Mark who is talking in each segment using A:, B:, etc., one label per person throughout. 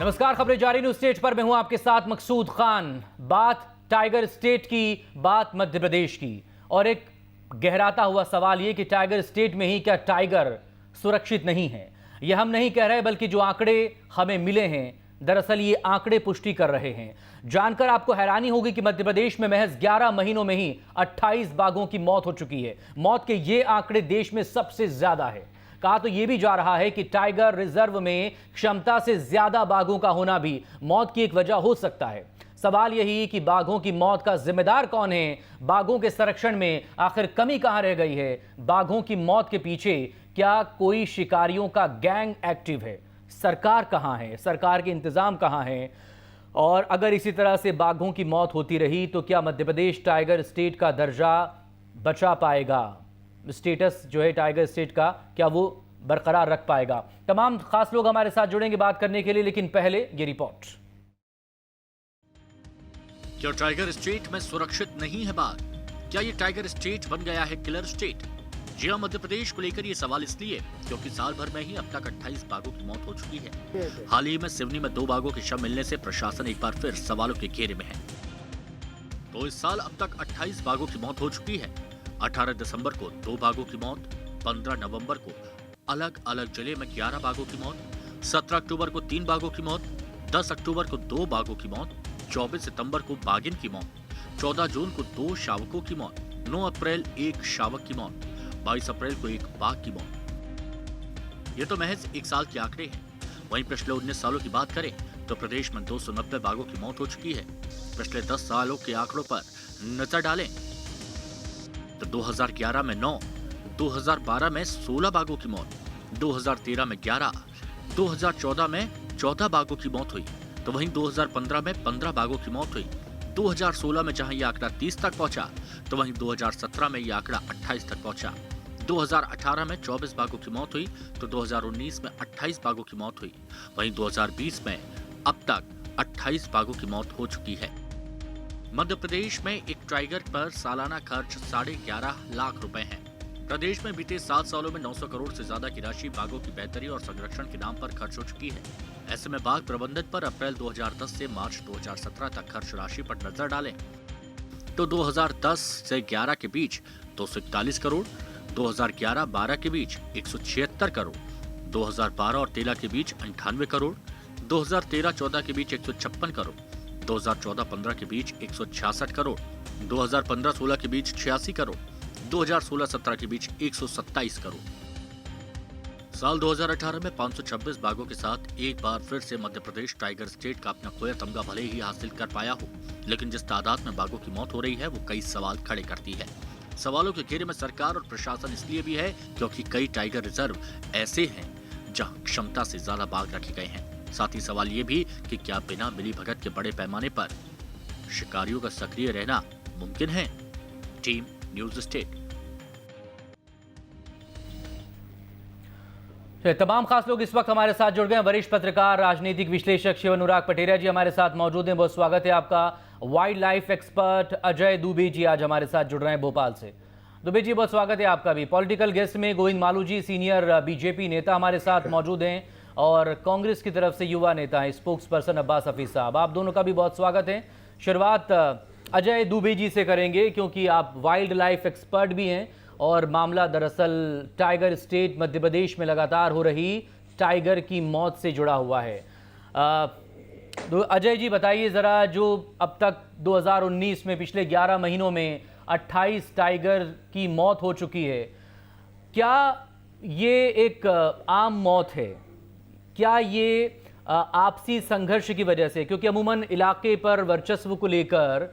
A: नमस्कार, खबरें जारी न्यूज स्टेट पर मैं हूं आपके साथ मकसूद खान। बात टाइगर स्टेट की, बात मध्य प्रदेश की, और एक गहराता हुआ सवाल यह कि टाइगर स्टेट में ही क्या टाइगर सुरक्षित नहीं है। यह हम नहीं कह रहे, बल्कि जो आंकड़े हमें मिले हैं, दरअसल ये आंकड़े पुष्टि कर रहे हैं। जानकर आपको हैरानी होगी कि मध्य प्रदेश में महज 11 महीनों में ही 28 बाघों की मौत हो चुकी है। मौत के ये आंकड़े देश में सबसे ज्यादा है। कहा तो यह भी जा रहा है कि टाइगर रिजर्व में क्षमता से ज्यादा बाघों का होना भी मौत की एक वजह हो सकता है। सवाल यही कि बाघों की मौत का जिम्मेदार कौन है? बाघों के संरक्षण में आखिर कमी कहां रह गई है? बाघों की मौत के पीछे क्या कोई शिकारियों का गैंग एक्टिव है? सरकार कहां है? सरकार के इंतजाम कहां है? और अगर इसी तरह से बाघों की मौत होती रही तो क्या मध्य प्रदेश टाइगर स्टेट का दर्जा बचा पाएगा? स्टेटस जो है टाइगर स्टेट का, क्या वो बरकरार रख पाएगा? तमाम खास लोग हमारे साथ जुड़ेंगे बात करने के लिए, लेकिन पहले ये रिपोर्ट।
B: क्या टाइगर स्टेट में सुरक्षित नहीं है बाघ? क्या ये टाइगर स्टेट बन गया है किलर स्टेट? जी हां, मध्य प्रदेश को लेकर ये सवाल इसलिए क्योंकि साल भर में ही अब तक 28 बाघों की मौत हो चुकी है। हाल ही में सिवनी में 2 बाघों के शव मिलने से प्रशासन एक बार फिर सवालों के घेरे में है। तो इस साल अब तक 28 बाघों की मौत हो चुकी है। 18 दिसंबर को 2 बाघों की मौत, 15 नवंबर को अलग अलग जिले में 11 बाघों की मौत, 17 अक्टूबर को 3 बाघों की मौत, 10 अक्टूबर को 2 बाघों की मौत, 24 सितंबर को बाघिन की मौत, 14 जून को 2 शावकों की मौत, 9 अप्रैल 1 शावक की मौत, 22 अप्रैल को 1 बाघ की मौत। ये तो महज एक साल के आंकड़े हैं। वहीं पिछले 19 सालों की बात करें तो प्रदेश में 290 बाघों की मौत हो चुकी है। पिछले 10 सालों के आंकड़ों पर नजर डालें तो 2011 में 9, 2012 में 16 बाघों की मौत, 2013 में 11, 2014 में 14 बाघों की मौत हुई। तो वहीं 2015 में 15 बाघों की मौत हुई। 2016 में जहां ये आंकड़ा 30 तक पहुंचा, तो वहीं 2017 में ये आंकड़ा 28 तक पहुंचा। 2018 में 24 बाघों की मौत हुई, तो 2019 में 28 बाघों की मौत हुई। वहीं 2020 में अब तक 28 बाघों की मौत हो चुकी है। मध्य प्रदेश में एक टाइगर पर सालाना खर्च 11.5 लाख रुपए है। प्रदेश में बीते 7 सालों में 900 करोड़ से ज्यादा की राशि बाघों की बेहतरी और संरक्षण के नाम पर खर्च हो चुकी है। ऐसे में बाघ प्रबंधन पर अप्रैल 2010 से मार्च 2017 तक खर्च राशि पर नजर डालें तो 2010 से 11 के बीच 241 करोड़, 2011-12 के बीच 176 करोड़, 2012 और 13 के बीच 98 करोड़, 2013-14 के बीच 156 करोड़, 2014-15 के बीच 166 करोड़, 2015-16 के बीच 86 करोड़, 2016-17 के बीच 127 करोड़। साल 2018 में 526 बाघों के साथ एक बार फिर से मध्य प्रदेश टाइगर स्टेट का अपना खोया तमगा भले ही हासिल कर पाया हो, लेकिन जिस तादाद में बाघों की मौत हो रही है वो कई सवाल खड़े करती है। सवालों के घेरे में सरकार और प्रशासन इसलिए भी है क्योंकि कई टाइगर रिजर्व ऐसे हैं जहां क्षमता से ज्यादा बाघ रखे गए हैं। साथ ही सवाल ये भी कि क्या बिना मिलीभगत के बड़े पैमाने पर शिकारियों का सक्रिय रहना मुमकिन है? Team news state.
A: तमाम खास लोग इस वक्त हमारे साथ जुड़ गए। वरिष्ठ पत्रकार, राजनीतिक विश्लेषक शिव अनुराग पटेरिया जी हमारे साथ मौजूद हैं। बहुत स्वागत है आपका। Wildlife expert Ajay Dubey ji आज हमारे साथ जुड़ रहे हैं भोपाल से। दुबे जी, बहुत स्वागत है आपका भी। पॉलिटिकल गेस्ट में गोविंद मालू जी, सीनियर बीजेपी नेता हमारे साथ मौजूद हैं, और कांग्रेस की तरफ से युवा नेता हैं स्पोक्स पर्सन अब्बास हफीज साहब। आप दोनों का भी बहुत स्वागत है। शुरुआत अजय दुबे जी से करेंगे क्योंकि आप वाइल्ड लाइफ एक्सपर्ट भी हैं, और मामला दरअसल टाइगर स्टेट मध्य प्रदेश में लगातार हो रही टाइगर की मौत से जुड़ा हुआ है। अजय जी बताइए ज़रा, जो अब तक 2019 में पिछले 11 महीनों में 28 टाइगर की मौत हो चुकी है, क्या ये एक आम मौत है? क्या ये आपसी संघर्ष की वजह से, क्योंकि अमूमन इलाके पर वर्चस्व को लेकर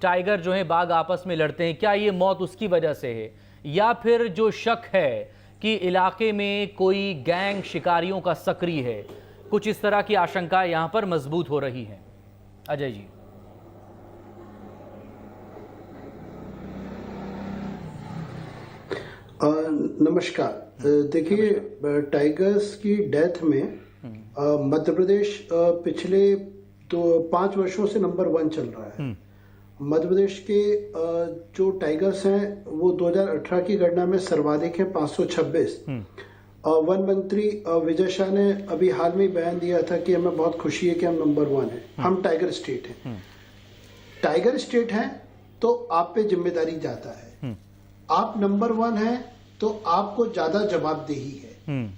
A: टाइगर जो है बाघ आपस में लड़ते हैं, क्या ये मौत उसकी वजह से है, या फिर जो शक है कि इलाके में कोई गैंग शिकारियों का सक्रिय है? कुछ इस तरह की आशंका यहां पर मजबूत हो रही है। अजय जी।
C: नमस्कार। देखिए, टाइगर्स की डेथ में मध्य प्रदेश पिछले 5 वर्षों से नंबर 1 चल रहा है। मध्य प्रदेश के जो टाइगर्स हैं वो 2018 की गणना में सर्वाधिक है 526, वन मंत्री विजय शाह ने अभी हाल में बयान दिया था कि हमें बहुत खुशी है कि हम नंबर 1 हैं, हम टाइगर स्टेट हैं। टाइगर स्टेट हैं तो आप पे जिम्मेदारी ज्यादा है। आप नंबर 1 हैं तो आपको ज्यादा जवाबदेही है।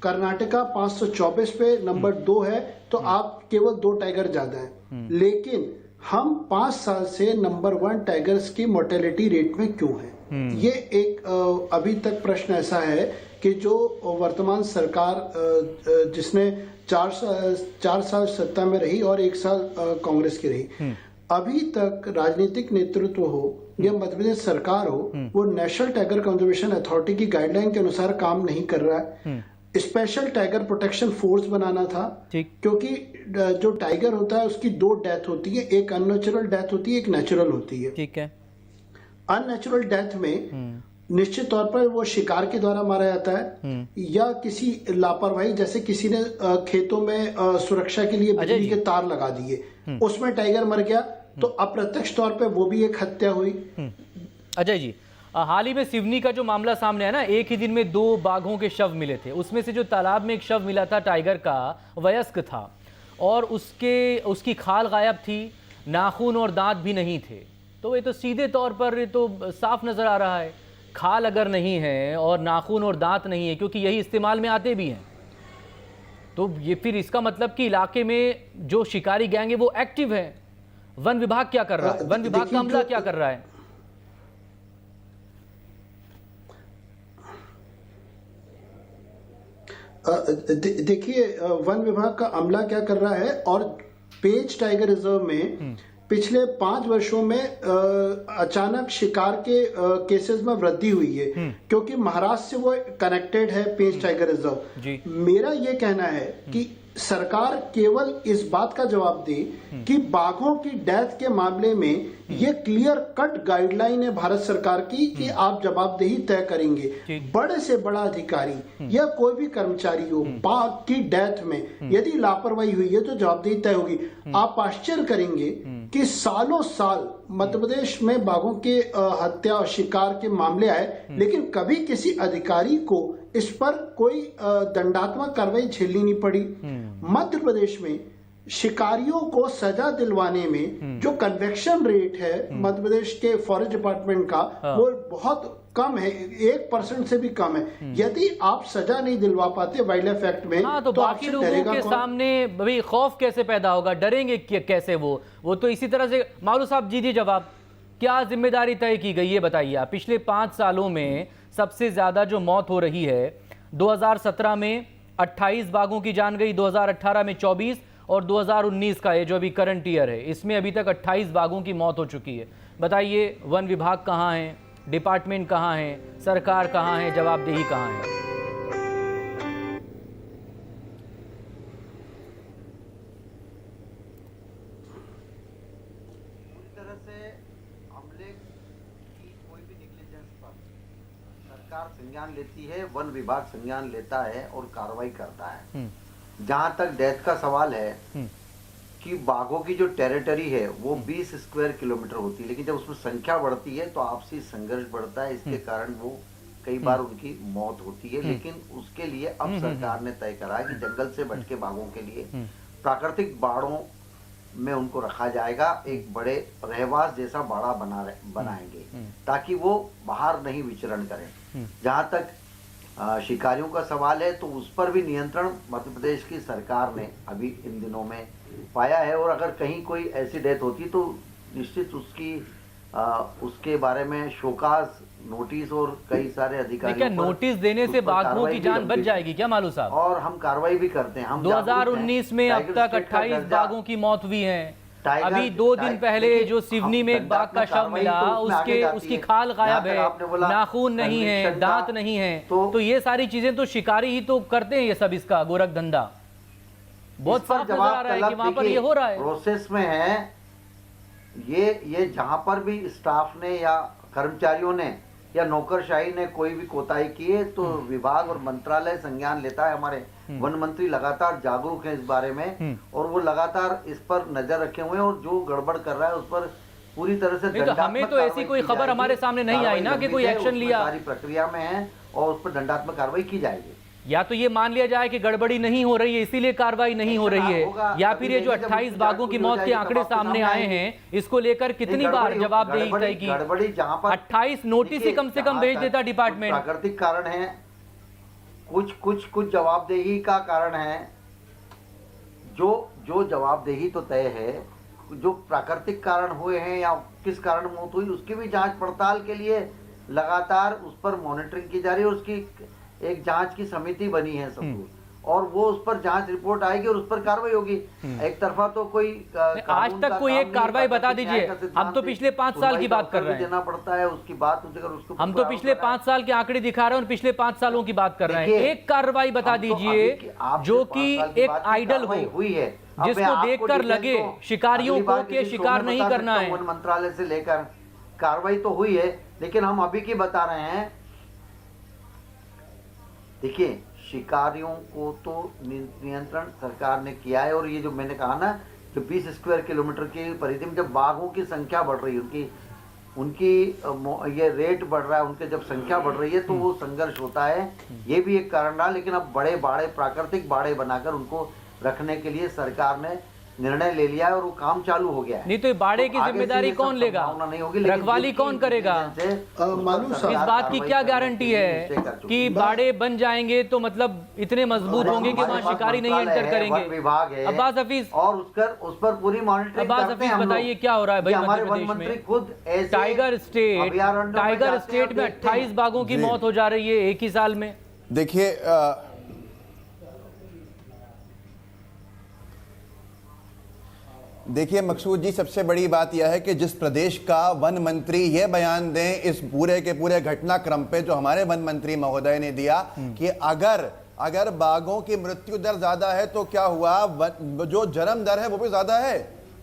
C: कर्नाटका 524 पे नंबर 2 है तो आप केवल 2 टाइगर ज्यादा हैं। लेकिन हम 5 साल से नंबर 1 टाइगर्स की मोर्टेलिटी रेट में क्यों हैं? ये एक अभी तक प्रश्न ऐसा है कि जो वर्तमान सरकार जिसने 4 साल सत्ता में रही और 1 साल कांग्रेस की रही, अभी तक राजनीतिक नेतृत्व हो या मध्य प्रदेश सरकार हो, वो नेशनल टाइगर कंजर्वेशन अथॉरिटी की गाइडलाइन के अनुसार काम नहीं कर रहा है। स्पेशल टाइगर प्रोटेक्शन फोर्स बनाना था, क्योंकि जो टाइगर होता है उसकी 2 डेथ होती है, एक अननेचुरल डेथ होती है, एक नेचुरल होती है।
A: ठीक है।
C: अननेचुरल डेथ में निश्चित तौर पर वो शिकार के द्वारा मारा जाता है या किसी लापरवाही, जैसे किसी ने खेतों में सुरक्षा के लिए बिजली के तार लगा दिए, उसमें टाइगर मर गया तो अप्रत्यक्ष तौर पे वो भी एक हत्या हुई।
A: अजय जी, हाल ही में सिवनी का जो मामला सामने है ना, एक ही दिन में 2 बाघों के शव मिले थे। उसमें से जो तालाब में एक शव मिला था टाइगर का, वयस्क था और उसकी खाल गायब थी, नाखून और दांत भी नहीं थे। तो ये तो सीधे तौर पर ये तो साफ नजर आ रहा है, खाल अगर नहीं है और नाखून और दांत नहीं है, क्योंकि यही इस्तेमाल में आते भी हैं, तो ये फिर इसका मतलब कि इलाके में जो शिकारी गैंग है वो एक्टिव है। वन विभाग क्या कर रहा है? वन विभाग का अमला क्या कर रहा है?
C: देखिए, वन विभाग का अमला क्या कर रहा है, और पेंच टाइगर रिजर्व में पिछले 5 वर्षों में अचानक शिकार के केसेस में वृद्धि हुई है, क्योंकि महाराष्ट्र से वो कनेक्टेड है पेंच टाइगर रिजर्व। मेरा ये कहना है कि सरकार केवल इस बात का जवाब दे कि बाघों की डेथ के मामले में ये क्लियर कट गाइडलाइन है भारत सरकार की कि आप जवाबदेही तय करेंगे। बड़े से बड़ा अधिकारी या कोई भी कर्मचारी हो, बाघ की डेथ में यदि लापरवाही हुई है तो जवाबदेही तय होगी। आप आश्चर्य करेंगे कि सालों साल मध्य प्रदेश में बाघों के हत्या और शिकार के मामले आए, लेकिन कभी किसी अधिकारी को इस पर कोई दंडात्मक कार्रवाई झेलनी नहीं पड़ी। मध्य प्रदेश में शिकारियों को सजा दिलवाने में जो कन्वेक्शन रेट है मध्य प्रदेश के फॉरेस्ट डिपार्टमेंट का, वो बहुत कम है, 1% से भी कम है। यदि आप सजा नहीं दिलवा पाते वाइल्ड लाइफ एक्ट में,
A: तो बाकी लोगों के सामने भाई खौफ कैसे पैदा होगा, डरेंगे कैसे वो तो इसी तरह से। मालू साहब जी जवाब, क्या जिम्मेदारी तय की गई है बताइए आप? पिछले 5 सालों में सबसे ज्यादा जो मौत हो रही है, 2017 में 28 बाघों की जान गई, 2018 में 24 और 2019 का ये जो अभी करंट ईयर है, इसमें अभी तक 28 बाघों की मौत हो चुकी है। बताइए, वन विभाग कहाँ है, डिपार्टमेंट कहाँ है, सरकार कहाँ है, जवाबदेही कहाँ है?
D: पूरी तरह से हमले की कोई भी नेग्लिजेंस पर सरकार संज्ञान लेती है, वन विभाग संज्ञान लेता है और कार्रवाई करता है। जहां तक डेथ का सवाल है कि बाघों की जो टेरिटरी है वो 20 स्क्वायर किलोमीटर होती है, लेकिन जब उसमें संख्या बढ़ती है तो आपसी संघर्ष बढ़ता है, इसके कारण वो कई बार उनकी मौत होती है। लेकिन उसके लिए अब सरकार ने तय करा है कि जंगल से भटके बाघों के लिए प्राकृतिक बाड़ों में उनको रखा जाएगा, एक बड़े रहवास जैसा बाड़ा बनाएंगे ताकि वो बाहर नहीं विचरण करें। जहां तक शिकारियों का सवाल है तो उस पर भी नियंत्रण मध्य प्रदेश की सरकार ने अभी इन दिनों में पाया है, और अगर कहीं कोई ऐसी डेथ होती तो निश्चित उसके बारे में शोकाज नोटिस और कई सारे अधिकारियों पर
A: नोटिस देने से बाघों की जान बच जाएगी क्या मालू साहब?
D: और हम कार्रवाई भी करते हैं। हम
A: 2019 में अब तक 28 बाघों की मौत हुई है। अभी 2 दिन पहले जो सिवनी में एक बाघ का शव मिला, उसकी खाल गायब है, नाखून नहीं है, दांत नहीं है। तो ये सारी चीजें तो शिकारी ही तो करते हैं, ये सब इसका गोरख धंधा बहुत साफ नजर आ रहा है कि वहां पर ये हो रहा है,
D: प्रोसेस में है। ये जहां पर भी स्टाफ ने या कर्मचारियों ने या नौकरशाही ने कोई भी कोताही की है तो विभाग और मंत्रालय संज्ञान लेता है। हमारे वन मंत्री लगातार जागरूक हैं इस बारे में और वो लगातार इस पर नजर रखे हुए हैं, और जो गड़बड़ कर रहा है उस पर पूरी तरह से
A: तो हमें तो ऐसी कोई खबर हमारे सामने नहीं आई ना कि कोई एक्शन लिया।
D: सारी प्रक्रिया में है और उस पर दंडात्मक कार्रवाई की जाएगी।
A: या तो ये मान लिया जाए कि गड़बड़ी नहीं हो रही है इसीलिए कार्रवाई नहीं हो रही है, या फिर ये जो 28 बाघों की मौत के आंकड़े सामने आए हैं इसको लेकर कितनी बार जवाबदेही तय की?
D: गड़बड़ी जहां पर
A: 28 नोटिस ही कम से कम भेज देता डिपार्टमेंट।
D: प्राकृतिक कारण है, कुछ जवाबदेही का कारण है। जो जवाबदेही तो तय है, जो प्राकृतिक कारण हुए हैं या किस कारण मौत हुई उसकी भी जांच पड़ताल के लिए लगातार उस पर मॉनिटरिंग की जा रही है। उसकी एक जांच की समिति बनी है सब, और वो उस पर जांच रिपोर्ट आएगी और उस पर कार्रवाई होगी। एक तरफा तो कोई
A: आज तक कोई एक कार्रवाई बता दीजिए। हम तो पिछले 5 साल की बात कर रहे हैं,
D: देना पड़ता है उसकी बात, अगर उसको
A: हम तो पिछले 5 साल के आंकड़े दिखा रहे हैं और पिछले 5 सालों की बात कर रहे हैं। एक कार्रवाई बता दीजिए जो कि एक आइडल हो,
D: हुई है
A: जिसको देखकर लगे शिकारियों को कि शिकार नहीं करना है।
D: वन मंत्रालय से लेकर कार्रवाई तो हुई है, लेकिन हम अभी की बता रहे हैं। देखिए, शिकारियों को तो नियंत्रण सरकार ने किया है, और ये जो मैंने कहा ना, जो 20 स्क्वायर किलोमीटर की परिधि में जब बाघों की संख्या बढ़ रही है, उनकी ये रेट बढ़ रहा है, उनके जब संख्या बढ़ रही है तो वो संघर्ष होता है। ये भी एक कारण रहा, लेकिन अब बड़े बाड़े, प्राकृतिक बाड़े बनाकर उनको रखने के लिए सरकार ने निर्णय ले लिया है और वो काम चालू हो गया है।
A: नहीं तो बाड़े की जिम्मेदारी कौन लेगा? रखवाली कौन करेगा?
C: मालूम
A: इस बात की क्या गारंटी है कि बाड़े बन जाएंगे तो मतलब इतने मजबूत होंगे कि वहाँ शिकारी नहीं एंटर करेंगे?
D: विभाग है,
A: अब्बास हफीज,
D: और उस पर पूरी मॉनिटरिंग
A: अब्बास हफीज बताइए क्या हो रहा है भाई मध्य प्रदेश में?
D: खुद
A: टाइगर स्टेट में 28 बाघों की मौत हो जा रही है एक ही साल में।
E: देखिए मकसूद जी, सबसे बड़ी बात यह है कि जिस प्रदेश का वन मंत्री यह बयान दें इस पूरे के पूरे घटनाक्रम पे जो हमारे वन मंत्री महोदय ने दिया कि अगर बाघों की मृत्यु दर ज्यादा है तो क्या हुआ, जो जन्म दर है वो भी ज्यादा है।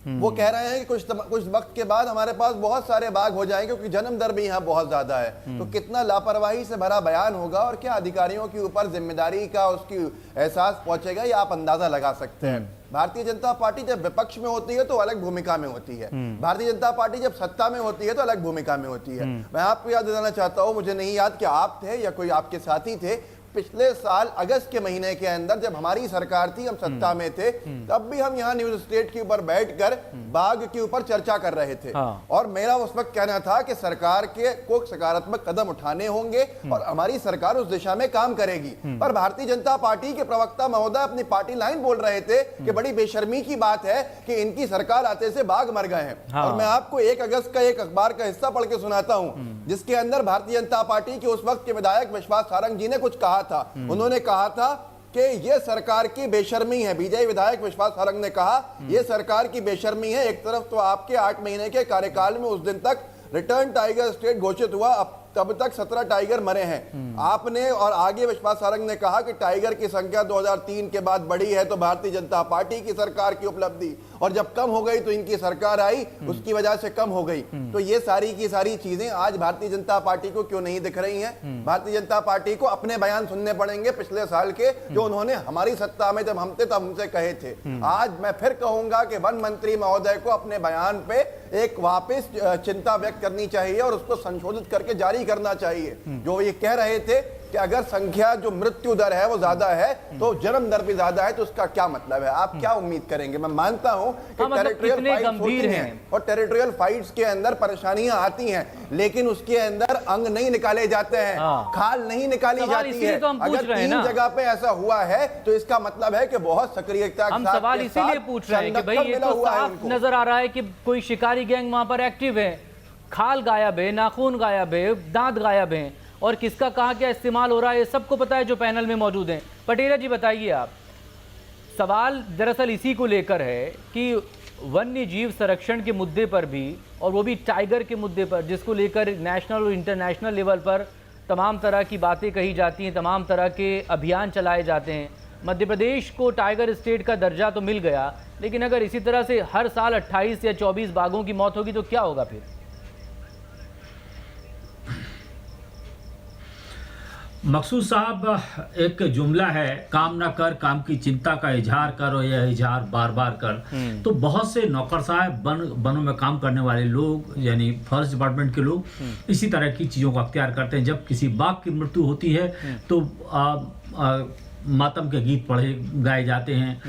E: वो कह रहे हैं कि कुछ वक्त के बाद हमारे पास बहुत सारे बाघ हो जाएंगे क्योंकि जन्म दर भी यहाँ बहुत ज्यादा है। तो कितना लापरवाही से भरा बयान होगा और क्या अधिकारियों के ऊपर जिम्मेदारी का उसकी एहसास पहुंचेगा, ये आप अंदाजा लगा सकते हैं। भारतीय जनता पार्टी जब विपक्ष में होती है तो अलग भूमिका में होती है, भारतीय जनता पार्टी जब सत्ता में होती है तो अलग भूमिका में होती है। मैं आपको याद दिलाना चाहता हूं, मुझे नहीं याद कि आप थे या कोई आपके साथी थे, पिछले साल अगस्त के महीने के अंदर जब हमारी सरकार थी, हम सत्ता में थे, तब भी हम यहाँ न्यूज स्टेट के ऊपर बैठकर बाघ के ऊपर चर्चा कर रहे थे। और मेरा उस वक्त कहना था कि सरकार को सकारात्मक कदम उठाने होंगे और हमारी सरकार उस दिशा में काम करेगी। पर भारतीय जनता पार्टी के प्रवक्ता महोदय अपनी पार्टी लाइन बोल रहे थे कि बड़ी बेशर्मी की बात है कि इनकी सरकार आते से बाघ मर गए हैं। और मैं आपको 1 अगस्त का एक अखबार का हिस्सा पढ़ के सुनाता हूं जिसके अंदर भारतीय जनता पार्टी के उस वक्त के विधायक विश्वास सारंग जी ने कुछ कहा था। उन्होंने कहा था कि ये सरकार की बेशर्मी है। बीजेपी विधायक विश्वास सारंग ने कहा ये सरकार की बेशर्मी है। एक तरफ तो आपके 8 महीने के कार्यकाल में उस दिन तक रिटर्न टाइगर स्टेट घोषित हुआ, अब तब तक 17 टाइगर मरे हैं आपने। और आगे विश्वास सारंग ने कहा कि टाइगर की संख्या 2003 के बाद बढ़ी है तो भारतीय जनता पार्टी की सरकार की उपलब्धि, और जब कम हो गई तो इनकी सरकार आई, उसकी वजह से कम हो गई। तो ये सारी की सारी चीजें आज भारतीय जनता पार्टी को क्यों नहीं दिख रही हैं? भारतीय जनता पार्टी को अपने बयान सुनने पड़ेंगे पिछले साल के, जो उन्होंने हमारी सत्ता में जब हम थे तब हमसे कहे थे। आज मैं फिर कहूंगा कि वन मंत्री महोदय को अपने बयान पे एक वापस चिंता व्यक्त करनी चाहिए और उसको संशोधित करके जारी करना चाहिए। जो ये कह रहे थे कि अगर संख्या जो मृत्यु दर है वो ज्यादा है तो जन्म दर भी ज्यादा है, तो उसका क्या मतलब है? आप क्या उम्मीद करेंगे? मैं मानता हूं कि टेरिटोरियल फाइट्स होती हैं और टेरिटोरियल फाइट्स के अंदर परेशानियां आती हैं, लेकिन उसके अंदर अंग नहीं निकाले जाते हैं, खाल नहीं निकाली जाती है। अगर 3 जगह पे ऐसा हुआ है तो इसका मतलब है कि बहुत सक्रियता
A: हम सवाल इसीलिए पूछ रहे हैं कि भाई ये तो साफ नजर आ रहा है कि कोई शिकारी गैंग वहां पर एक्टिव है, खाल गायब है, नाखून गायब है, दांत गायब है, और किसका कहाँ क्या इस्तेमाल हो रहा है ये सबको पता है जो पैनल में मौजूद हैं। पटेला जी बताइए आप, सवाल दरअसल इसी को लेकर है कि वन्य जीव संरक्षण के मुद्दे पर भी, और वो भी टाइगर के मुद्दे पर, जिसको लेकर नेशनल और इंटरनेशनल लेवल पर तमाम तरह की बातें कही जाती हैं, तमाम तरह के अभियान चलाए जाते हैं। मध्य प्रदेश को टाइगर स्टेट का दर्जा तो मिल गया, लेकिन अगर इसी तरह से हर साल 28 या 24 बाघों की मौत होगी तो क्या होगा फिर?
F: मकसूद साहब, एक जुमला है, काम ना कर काम की चिंता का इजहार कर और यह इजहार बार बार कर। तो बहुत से नौकर साहब वनों में काम करने वाले लोग यानी फॉरेस्ट डिपार्टमेंट के लोग इसी तरह की चीज़ों को अख्तियार करते हैं। जब किसी बाघ की मृत्यु होती है तो मातम के गीत पढ़े गाए जाते हैं,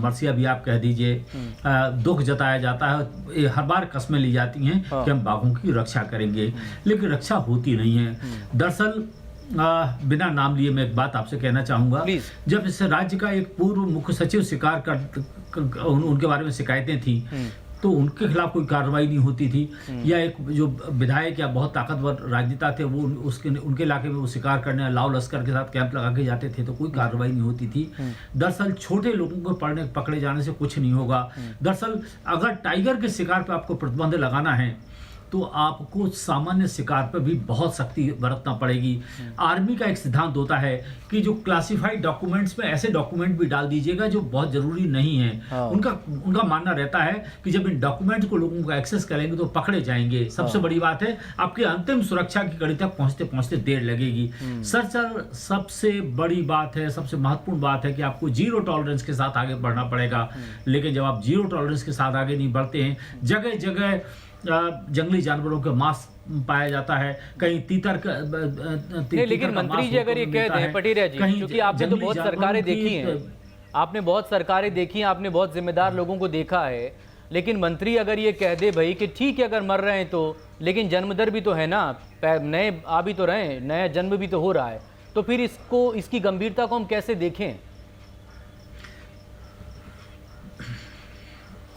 F: मरसिया भी आप कह दीजिए, दुख जताया जाता है, हर बार कस्में ली जाती हैं कि हम बाघों की रक्षा करेंगे, लेकिन रक्षा होती नहीं है। दरअसल बिना नाम लिए मैं एक बात आपसे कहना चाहूँगा, जब इस राज्य का एक पूर्व मुख्य सचिव शिकार उनके बारे में शिकायतें थी तो उनके खिलाफ कोई कार्रवाई नहीं होती थी, या एक जो विधायक या बहुत ताकतवर राजनेता थे वो उनके इलाके में वो शिकार करने लाव लश्कर के साथ कैंप लगा के जाते थे तो कोई कार्रवाई नहीं होती थी। दरअसल छोटे लोगों को पकड़े जाने से कुछ नहीं होगा। दरअसल अगर टाइगर के शिकार पर आपको प्रतिबंध लगाना है तो आपको सामान्य शिकार पर भी बहुत सख्ती बरतना पड़ेगी। आर्मी का एक सिद्धांत होता है कि जो क्लासिफाइड डॉक्यूमेंट्स में ऐसे डॉक्यूमेंट भी डाल दीजिएगा जो बहुत जरूरी नहीं है। उनका मानना रहता है कि जब इन डॉक्यूमेंट को लोगों को एक्सेस करेंगे तो पकड़े जाएंगे। सबसे बड़ी बात है आपकी अंतिम सुरक्षा की कड़ी तक पहुंचते पहुंचते देर लगेगी। सर सबसे बड़ी बात है, सबसे महत्वपूर्ण बात है कि आपको जीरो टॉलरेंस के साथ आगे बढ़ना पड़ेगा। लेकिन जब आप जीरो टॉलरेंस के साथ आगे नहीं बढ़ते हैं, जगह जगह जंगली जानवरों का मांस पाया जाता है, कहीं तीतर
A: लेकिन मंत्री जी अगर ये कहते हैं पटेरिया जी, क्योंकि आपने तो बहुत सरकारें देखी हैं, आपने बहुत सरकारें देखी हैं, आपने बहुत जिम्मेदार लोगों को देखा है, लेकिन मंत्री अगर ये कह दे भाई कि ठीक है अगर मर रहे हैं तो, लेकिन जन्म दर भी तो है ना, नए आ भी तो रहे हैं, नया जन्म भी तो हो रहा है, तो फिर इसकी गंभीरता को हम कैसे देखें?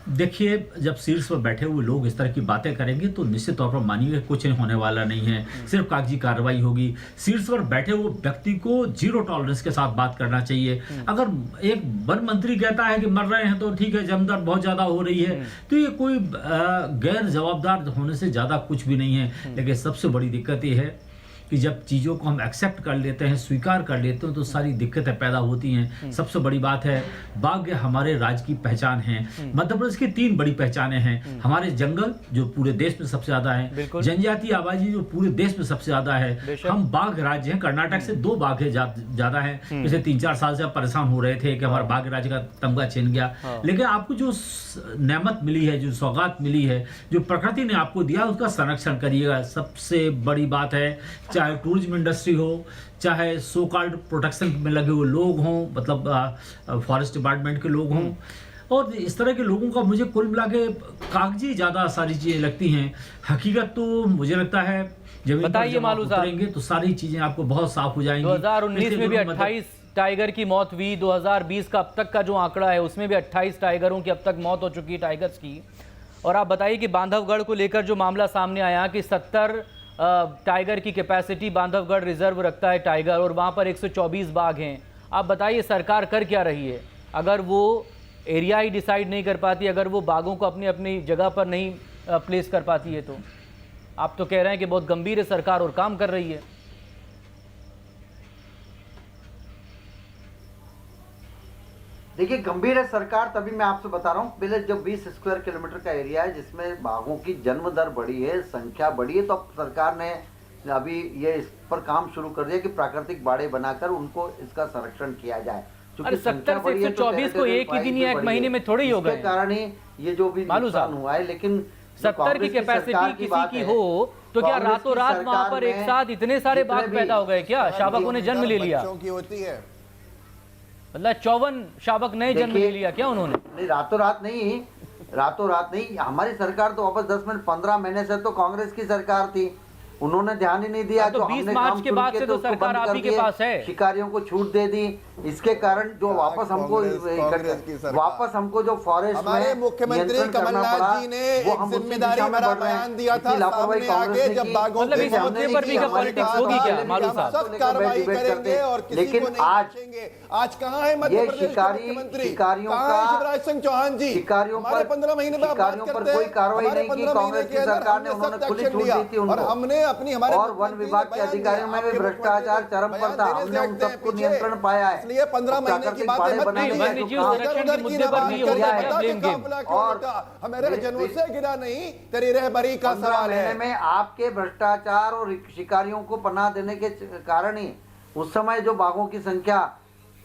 F: देखिए, जब शीर्ष पर बैठे हुए लोग इस तरह की बातें करेंगे तो निश्चित तौर पर मानिए कुछ नहीं होने वाला नहीं है, सिर्फ कागजी कार्रवाई होगी। शीर्ष पर बैठे हुए व्यक्ति को जीरो टॉलरेंस के साथ बात करना चाहिए। अगर एक वन मंत्री कहता है कि मर रहे हैं तो ठीक है, जमदर बहुत ज्यादा हो रही है, तो ये कोई गैर जवाबदार होने से ज्यादा कुछ भी नहीं है। लेकिन सबसे बड़ी दिक्कत ये है कि जब चीज़ों को हम एक्सेप्ट कर लेते हैं, स्वीकार कर लेते हैं, तो सारी दिक्कतें पैदा होती हैं। सबसे बड़ी बात है, बाघ हमारे राज्य की पहचान है। मध्य प्रदेश की 3 बड़ी पहचानें हैं। हमारे जंगल जो पूरे देश में सबसे ज्यादा है, जनजातीय आबादी जो पूरे देश में सबसे ज्यादा है, हम बाघ राज्य हैं। कर्नाटक से 2 बाघ ज्यादा है। पिछले 3-4 साल से आप परेशान हो रहे थे कि हमारा बाघ राज्य का तमगा छिन गया, लेकिन आपको जो नेमत मिली है, जो सौगात मिली है, जो प्रकृति ने आपको दिया, उसका संरक्षण करिएगा। सबसे बड़ी बात है, चाहे टूरिज्म इंडस्ट्री हो, चाहे सो कॉल्ड प्रोटेक्शन में लगे हुए लोग हों, मतलब फॉरेस्ट डिपार्टमेंट के लोग हों, और इस तरह के लोगों का मुझे कुल मिला के कागजी ज़्यादा सारी चीज़ें लगती हैं। हकीकत तो मुझे लगता है जमीन पर जब आप उतरेंगे तो सारी चीज़ें आपको बहुत साफ हो जाएंगी।
A: 2019 में भी 28 टाइगर की मौत हुई। 2020 का अब तक का जो आंकड़ा है उसमें भी 28 टाइगरों की अब तक मौत हो चुकी है, टाइगर्स की। और आप बताइए कि बांधवगढ़ को लेकर जो मामला सामने आया कि 70 टाइगर की कैपेसिटी बांधवगढ़ रिजर्व रखता है टाइगर, और वहाँ पर 124 बाघ हैं। आप बताइए सरकार कर क्या रही है? अगर वो एरिया ही डिसाइड नहीं कर पाती, अगर वो बाघों को अपनी अपनी जगह पर नहीं प्लेस कर पाती है, तो आप तो कह रहे हैं कि बहुत गंभीर है सरकार और काम कर रही है।
D: देखिए, गंभीर है सरकार, तभी मैं आपसे बता रहा हूँ। पहले जब 20 स्क्वायर किलोमीटर का एरिया है जिसमें बाघों की जन्म दर बढ़ी है, संख्या बढ़ी है, तो अब सरकार ने अभी ये इस पर काम शुरू कर दिया कि प्राकृतिक बाड़े बनाकर उनको इसका संरक्षण किया जाए।
A: अरे 70 से 124 को एक ही दिन या एक महीने में थोड़े ही हो गए,
D: कारण ही ये जो भी नुकसान हुआ है। लेकिन
A: 70 की कैपेसिटी किसी की हो तो क्या रातों रात वहां पर एक साथ इतने सारे बाघ पैदा हो गए? क्या शावकों ने जन्म ले लिया? मतलब 54 शावक नए जन्म ले लिया क्या उन्होंने?
D: नहीं, रातों रात नहीं। हमारी सरकार तो वापस 10 महीने 15 महीने से तो कांग्रेस की सरकार थी, उन्होंने ध्यान ही नहीं दिया।
A: तो 20 मार्च के बाद से तो सरकार आप ही के पास है।
D: शिकारियों को छूट दे दी, इसके कारण जो वापस हमको जो फॉरेस्ट
E: हमारे मुख्यमंत्री कमलनाथ जी ने एक जिम्मेदारी भरा बयान दिया था सामने आके, जब बाघों
A: मतलब इस मुद्दे पर भी पॉलिटिक्स होगी क्या मालूम साहब?
E: सख्त कार्रवाई करेंगे और किसी को नहीं बख्शेंगे। आज कहाँ है मध्य प्रदेश के मुख्यमंत्री? कहाँ है शिवराज सिंह चौहान जी? हमारे 15 महीने में बात करते हैं, हमारे 15 महीने के अंदर हमने सख्त एक्शन लिया और हमने अपनी हमारे
D: और वन विभाग के अधिकारियों में भी भ्रष्टाचार चरम पर था, हमने उन सबको नियंत्रण पाया है।
E: इसलिए 15 महीने की बात है,
A: नहीं, वन्यजीव संरक्षण के मुद्दे पर भी हो गया है ब्लेम गेम।
E: और हमारे जनों से गिरा नहीं, तेरी रहबरी का सवाल है।
D: में आपके भ्रष्टाचार और शिकारियों को पनाह देने के कारण ही उस समय जो बाघों की संख्या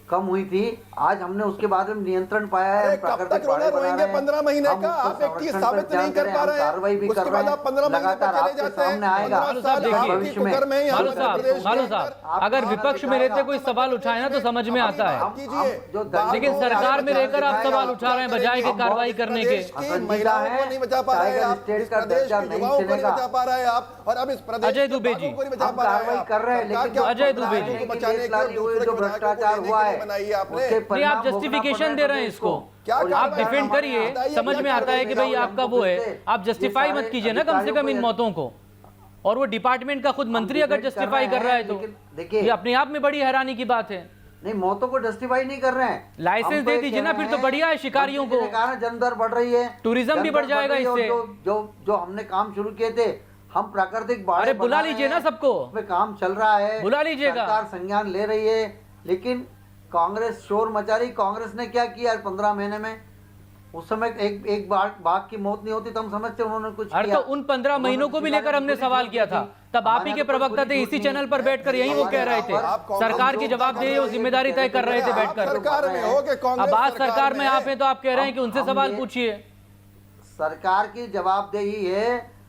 D: कम हुई थी, आज हमने उसके बाद में नियंत्रण पाया है।
E: कब तक रोएंगे 15 महीने का? आप एक चीज साबित नहीं कर पा रहे हैं,
D: कार्रवाई भी कर
E: उसके
D: रहे
E: बाद
D: हैं,
E: आप 15 महीने
D: लगातार
E: चले
D: आपके
E: जाते हैं।
D: सामने आएगा।
A: देखिए, मालू साहब, अगर विपक्ष में रहते कोई सवाल उठाए ना तो समझ में आता है, लेकिन सरकार में रहकर आप सवाल उठा रहे हैं बजाय के कार्रवाई करने के।
E: महिलाओं को नहीं बचा पा रहे हैं आप, इस प्रदेश के युवाओं को नहीं बचा पा रहे हैं आप, और अब इस प्रदेश
A: अजय दुबे जी
D: कार्रवाई कर रहे हैं, लेकिन
A: अजय दुबे जी
E: बचाने के
D: जो भ्रष्टाचार हुआ है
E: बनाइए आपने।
A: नहीं, आप जस्टिफिकेशन दे रहे हैं इसको, आप डिफेंड करिए, समझ में आता है कि भाई आपका वो है, आप जस्टिफाई मत कीजिए ना कम से कम इन मौतों को। और वो डिपार्टमेंट का खुद मंत्री अगर जस्टिफाई कर रहा है तो
D: देखिए
A: ये अपने आप में बड़ी हैरानी की बात है।
D: नहीं, मौतों को जस्टिफाई नहीं कर रहे हैं,
A: लाइसेंस दे दीजिए ना, फिर तो बढ़िया है शिकारियों को,
D: जनदर बढ़ रही है,
A: टूरिज्म भी बढ़ जाएगा इससे।
D: जो हमने काम शुरू किए थे, हम प्राकृतिक बाढ़,
A: अरे बुला लीजिए ना सबको,
D: में काम चल रहा है,
A: बुला लीजिएगा।
D: सरकार संज्ञान ले रही है, लेकिन कांग्रेस शोर मचा रही। कांग्रेस ने क्या किया 15 महीने में? उस समय एक बाघ की मौत नहीं होती तो हम समझते उन्होंने कुछ
A: अरे
D: किया।
A: तो उन 15 महीनों को भी लेकर हमने सवाल किया था, तब आप ही के प्रवक्ता थे, इसी चैनल पर बैठकर यही वो कह रहे थे, सरकार की जवाबदेही और जिम्मेदारी तय कर रहे थे बैठकर। अब आज सरकार में आप हैं तो आप कह रहे हैं कि उनसे सवाल पूछिए।
D: सरकार की जवाबदेही है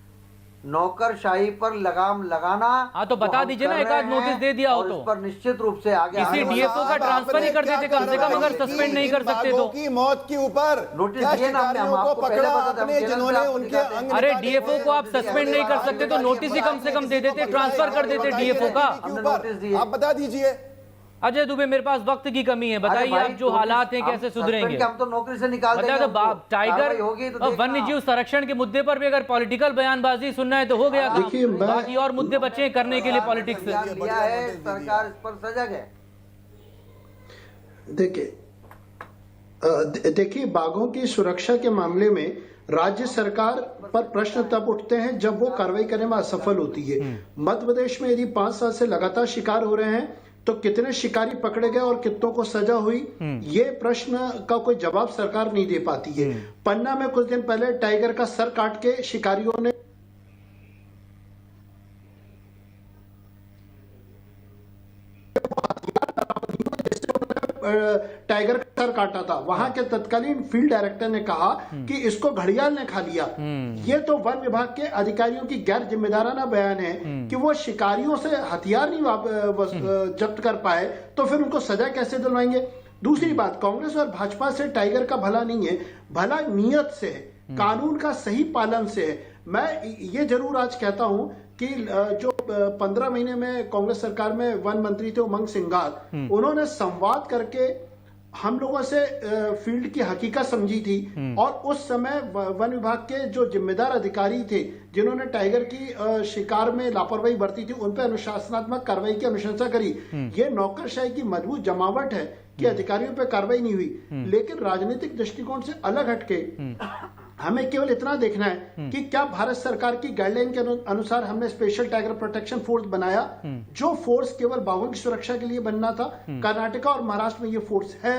D: नौकरशाही पर लगाम लगाना।
A: हाँ तो बता दीजिए ना, एक आध नोटिस दे दिया हो तो,
D: पर निश्चित रूप से आगे
A: किसी डीएफओ का ट्रांसफर ही कर देते कम से कम, अगर सस्पेंड नहीं कर सकते तो।
E: की मौत के ऊपर
D: नोटिस दिए ना हमने, हम आपको पहले बता दें,
E: जिन्होंने उनके अंग
A: अरे डीएफओ को आप सस्पेंड नहीं कर सकते तो नोटिस ही कम से कम दे देते, ट्रांसफर कर देते डीएफओ का।
E: आप बता दीजिए।
A: अजय दुबे, मेरे पास वक्त की कमी है, बताइए आप जो हालात हैं कैसे सुधरेंगे?
D: हम तो नौकरी से निकाल देंगे।
A: मतलब टाइगर और वन्यजीव संरक्षण के मुद्दे पर भी अगर पॉलिटिकल बयानबाजी सुनना है तो हो गया काम, बाकी और मुद्दे बचे करने के लिए पॉलिटिक्स से।
D: लिया है, सरकार इस पर सजग है।
C: देखिए बाघों की सुरक्षा के मामले में राज्य सरकार पर प्रश्न तब उठते हैं जब वो कार्रवाई करने में असफल होती है। मध्य प्रदेश में यदि 5 साल से लगातार शिकार हो रहे हैं तो कितने शिकारी पकड़े गए और कितनों को सजा हुई, ये प्रश्न का कोई जवाब सरकार नहीं दे पाती है। पन्ना में कुछ दिन पहले टाइगर का सर काट के शिकारियों ने टाइगर का सर काटा था, वहां के तत्कालीन फील्ड डायरेक्टर ने कहा कि इसको घड़ियाल ने खा लिया। ये तो वन विभाग के अधिकारियों की गैर जिम्मेदाराना बयान है कि वो शिकारियों से हथियार नहीं जब्त कर पाए तो फिर उनको सजा कैसे दिलवाएंगे। दूसरी बात, कांग्रेस और भाजपा से टाइगर का भला नहीं है, भला नियत से है, कानून का सही पालन से है। मैं ये जरूर आज कहता हूं कि जो 15 महीने में कांग्रेस सरकार में वन मंत्री थे उमंग सिंगार, उन्होंने संवाद करके हम लोगों से फील्ड की हकीकत समझी थी, और उस समय वन विभाग के जो जिम्मेदार अधिकारी थे जिन्होंने टाइगर की शिकार में लापरवाही बरती थी उन पर अनुशासनात्मक कार्रवाई की अनुशंसा करी। ये नौकरशाही की मजबूत जमावट है कि अधिकारियों पर कार्रवाई नहीं हुई। लेकिन राजनीतिक दृष्टिकोण से अलग हटके हमें केवल इतना देखना है कि क्या भारत सरकार की गाइडलाइन के अनुसार हमने स्पेशल टाइगर प्रोटेक्शन फोर्स बनाया, जो फोर्स केवल बाघों की सुरक्षा के लिए बनना था। कर्नाटका और महाराष्ट्र में ये फोर्स है।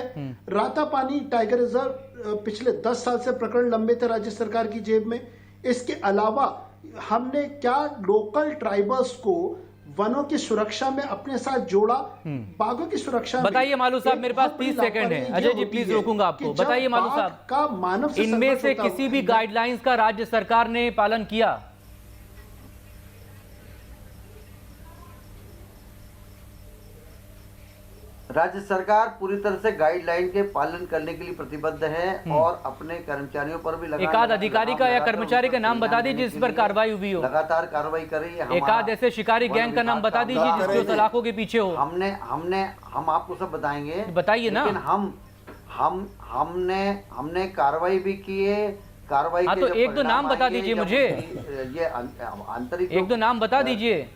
C: रातापानी टाइगर रिजर्व पिछले 10 साल से प्रकरण लंबे थे राज्य सरकार की जेब में। इसके अलावा हमने क्या लोकल ट्राइबल्स को वनों की सुरक्षा में अपने साथ जोड़ा, बाघों की सुरक्षा में।
A: बताइए मालू साहब, मेरे पास 30 सेकंड है। अजय जी प्लीज रोकूंगा आपको। बताइए मालू साहब,
C: का मानव
A: इनमें से किसी भी गाइडलाइंस का राज्य सरकार ने पालन किया?
D: राज्य सरकार पूरी तरह से गाइडलाइन के पालन करने के लिए प्रतिबद्ध है और अपने कर्मचारियों पर भी
A: एक आध अधिकारी का या कर्मचारी का नाम बता दीजिए जिस पर कार्रवाई हुई हो।
D: लगातार कार्रवाई कर रही है।
A: एक आध ऐसे शिकारी गैंग का नाम बता दीजिए जिसके सलाखों के पीछे हो।
D: हम आपको सब बताएंगे,
A: बताइए ना।
D: लेकिन हमने कार्रवाई भी की है। कार्रवाई
A: हाँ तो एक दो नाम बता दीजिए मुझे,
D: ये आंतरिक
A: एक दो नाम बता दीजिए।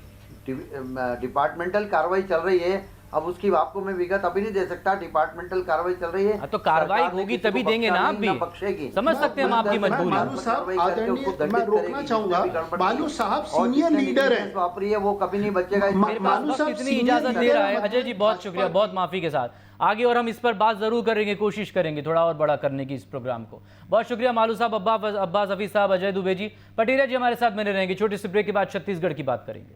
D: डिपार्टमेंटल कार्रवाई चल रही है, अब उसकी आपको मैं विगत अभी नहीं दे सकता, डिपार्टमेंटल कार्रवाई चल रही है।
A: तो कार्रवाई
D: सरकार ने
A: होगी
D: किसी
A: तभी
D: को
A: देंगे
D: बख्शा
A: ना आप
D: नहीं,
A: भी,
D: ना बख्शेगी।
A: समझ सकते हैं हम आपकी मजबूरी।
C: मालू साहब आदरणीय, मैं रोकना चाहूंगा, मालू साहब सीनियर लीडर है,
D: वापरी है वो कभी नहीं बचेगा।
A: मेरे पास वक्त इतनी इजाजत दे रहा है। अजय जी बहुत शुक्रिया, बहुत माफी के साथ आगे और हम इस पर बात जरूर करेंगे, कोशिश करेंगे थोड़ा और बड़ा करने की इस प्रोग्राम को। बहुत शुक्रिया मालू साहब, अब्बास हफीज साहब, अजय दुबे जी, पटेरिया जी हमारे साथ बने रहेंगे। छोटे से ब्रेक के बाद छत्तीसगढ़ की बात करेंगे।